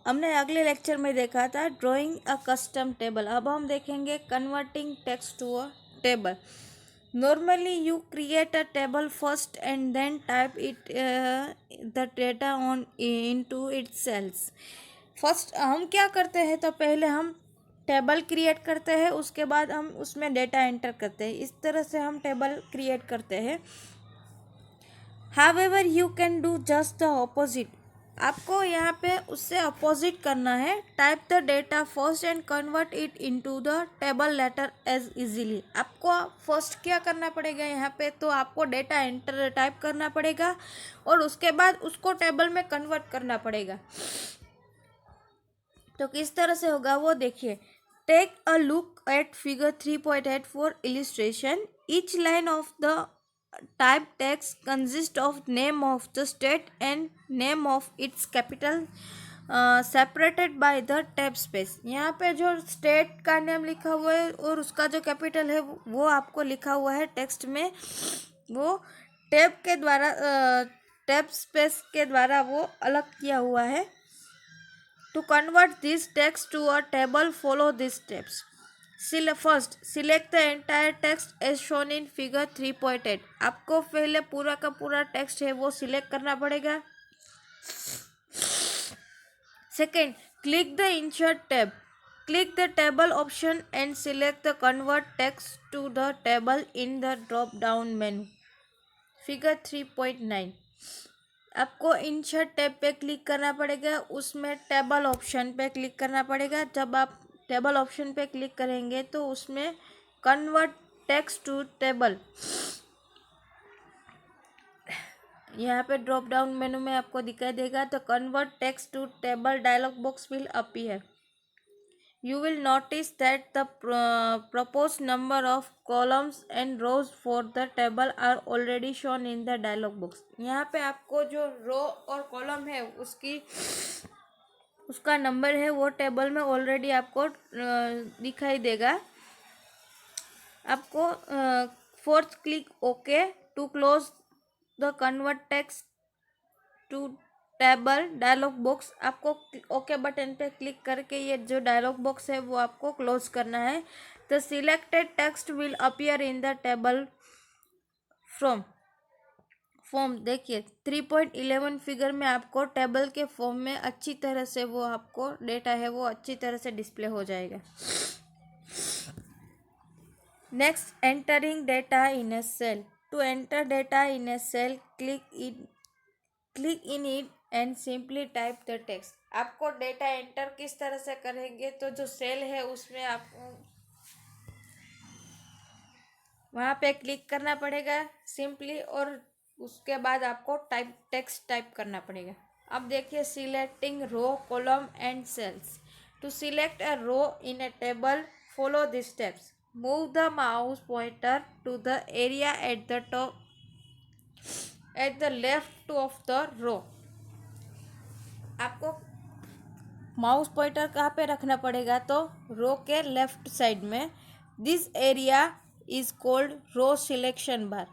हमने अगले लेक्चर में देखा था ड्राइंग अ कस्टम टेबल। अब हम देखेंगे converting text to a table. Normally you create a table first and then type it the data on into its cells. First हम क्या करते हैं, तो पहले हम टेबल क्रिएट करते हैं, उसके बाद हम उसमें डेटा एंटर करते हैं। इस तरह से हम टेबल क्रिएट करते हैं। However, you can do just the opposite. आपको यहाँ पे उससे अपोजिट करना है। Type the data first and convert it into the table later as easily. आपको फर्स्ट क्या करना पड़ेगा यहाँ पे, तो आपको डेटा एंटर टाइप करना पड़ेगा और उसके बाद उसको टेबल में कन्वर्ट करना पड़ेगा। तो किस तरह से होगा वो देखिए। Take a look at figure 3.8 for illustration. Each line of the type text consists of name of the state and name of its capital separated by the tab space। यहाँ पे जो स्टेट का नेम लिखा हुआ है और उसका जो कैपिटल है वो आपको लिखा हुआ है टेक्स्ट में, वो टैब के द्वारा टैब स्पेस के द्वारा वो अलग किया हुआ है। To convert this text to a table, follow these steps. First, select the entire text as shown in figure 3.8। आपको पहले पूरा का पूरा टेक्स्ट है वो सिलेक्ट करना पड़ेगा। Second, click the insert tab. Click the table option and select the convert text to the table in the drop down menu. Figure 3.9। आपको इंसर्ट टैब पे क्लिक करना पड़ेगा, उसमें टेबल ऑप्शन पे क्लिक करना पड़ेगा। जब आप टेबल ऑप्शन पे क्लिक करेंगे तो उसमें कन्वर्ट टेक्स्ट टू टेबल, यहाँ पे ड्रॉप डाउन मेनू में आपको दिखाई देगा। तो convert text to table dialog box will appear. You will notice that the proposed number of columns and rows for the table are already shown in the dialog box। यहाँ पे आपको जो रो और कॉलम है उसका नंबर है वो table में ऑलरेडी आपको दिखाई देगा। आपको fourth click okay to close the convert text to table dialog box. आपको ओके बटन पे क्लिक करके ये जो डायलॉग बॉक्स है वो आपको क्लोज करना है। The selected text will appear in the table form. देखिए 3.11 फिगर में आपको टेबल के फॉर्म में अच्छी तरह से वो आपको डेटा है वो अच्छी तरह से डिस्प्ले हो जाएगा। Next, entering data in a cell. To enter data in a cell, click in it and simply type the text. आपको डेटा एंटर किस तरह से करेंगे, तो जो सेल है उसमें आपको वहाँ पे क्लिक करना पड़ेगा सिंपली, और उसके बाद आपको टेक्स्ट टाइप करना पड़ेगा। अब देखिए selecting row, column and cells. To select a row in a table, follow this steps. Move the mouse pointer to the area at the top at the left of the row. आपको mouse pointer कहाँ पे रखना पड़ेगा, तो row के left side में। This area is called row selection bar.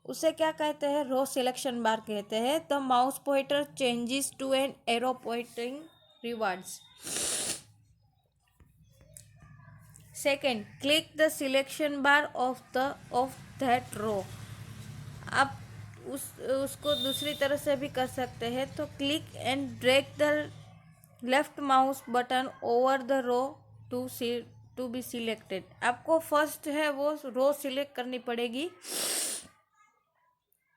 उसे क्या कहते हैं, रो सिलेक्शन बार कहते हैं। The mouse pointer changes to an arrow pointing rightwards. Second, click the selection bar of that row. आप उसको दूसरी तरह से भी कर सकते हैं। तो click and drag the left mouse button over the row to be selected. आपको फर्स्ट है वो रो सिलेक्ट करनी पड़ेगी।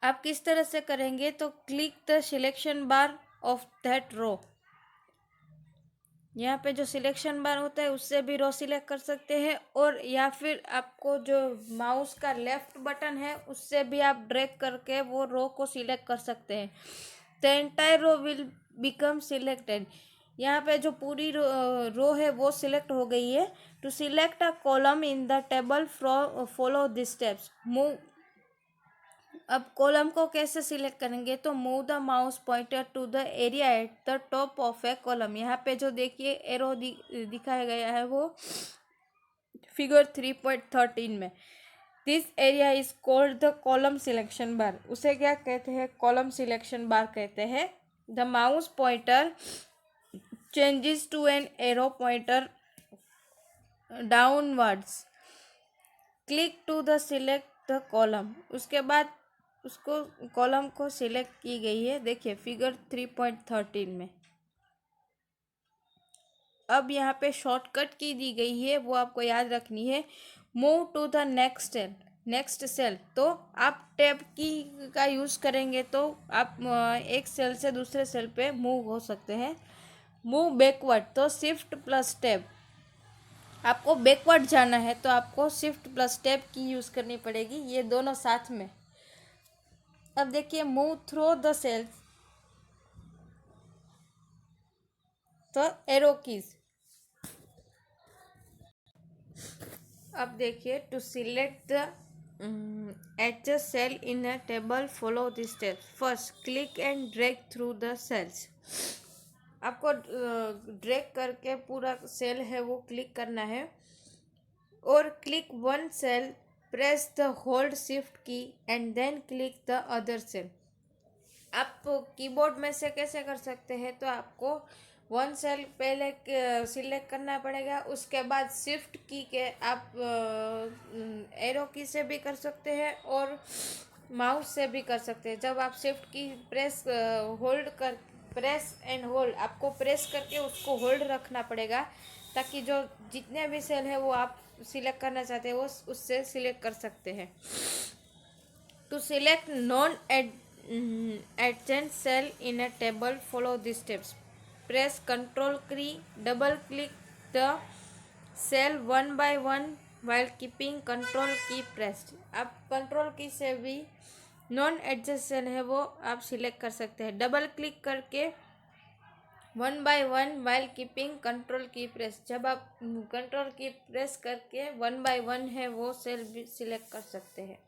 आप किस तरह से करेंगे, तो click the selection bar of that row. यहाँ पे जो सिलेक्शन बार होता है उससे भी रो सिलेक्ट कर सकते हैं, और या फिर आपको जो माउस का लेफ्ट बटन है उससे भी आप ड्रैग करके वो रो को सिलेक्ट कर सकते हैं। The entire row will become selected. यहाँ पे जो पूरी रो है वो सिलेक्ट हो गई है। To select a column in the table follow this steps. Move. अब कॉलम को कैसे सिलेक्ट करेंगे, तो move the mouse pointer to the area at the top of a column. यहाँ पे जो देखिए एरो दिखाया गया है वो फिगर 3.13 में। This area is called the column selection bar. उसे क्या कहते हैं, कॉलम सिलेक्शन बार कहते हैं। The mouse pointer changes to an arrow pointer downwards. Click to the select the column. उसके बाद उसको कॉलम को सिलेक्ट की गई है, देखिए फिगर 3.13 में। अब यहाँ पे शॉर्टकट की दी गई है, वो आपको याद रखनी है। Move to the next cell. तो आप टैब की का यूज़ करेंगे तो आप एक सेल से दूसरे सेल पे मूव हो सकते हैं। मूव बैकवर्ड, तो शिफ्ट प्लस टैब। आपको बैकवर्ड जाना है तो आपको शिफ्ट प्लस टैब की यूज़ करनी पड़ेगी, ये दोनों साथ में। अब देखिए मूव थ्रू द सेल्स, तो एरो कीज। अब देखिए to select the each cell in a table follow this steps. First click and drag through the cells. आपको ड्रैग करके पूरा सेल है वो क्लिक करना है। और click one cell, press the hold shift key and then click the other cell. आप keyboard में से कैसे कर सकते हैं, तो आपको वन सेल पहले सिलेक्ट करना पड़ेगा, उसके बाद शिफ्ट की के आप एरो की से भी कर सकते हैं और माउस से भी कर सकते हैं। जब आप शिफ्ट की प्रेस एंड होल्ड, आपको प्रेस करके उसको होल्ड रखना पड़ेगा, ताकि जो जितने भी सेल है वो आप सिलेक्ट करना चाहते हैं वो उससे सिलेक्ट कर सकते हैं। To select non-adjacent cell in a table, follow these steps. Press Ctrl key, double click the cell one by one while keeping Ctrl key pressed. आप Ctrl की से भी नॉन एडजेसेंट है वो आप सिलेक्ट कर सकते हैं, डबल क्लिक करके one by one while keeping control की प्रेस। जब आप कंट्रोल की प्रेस करके वन बाय वन है वो सेल भी सिलेक्ट कर सकते हैं।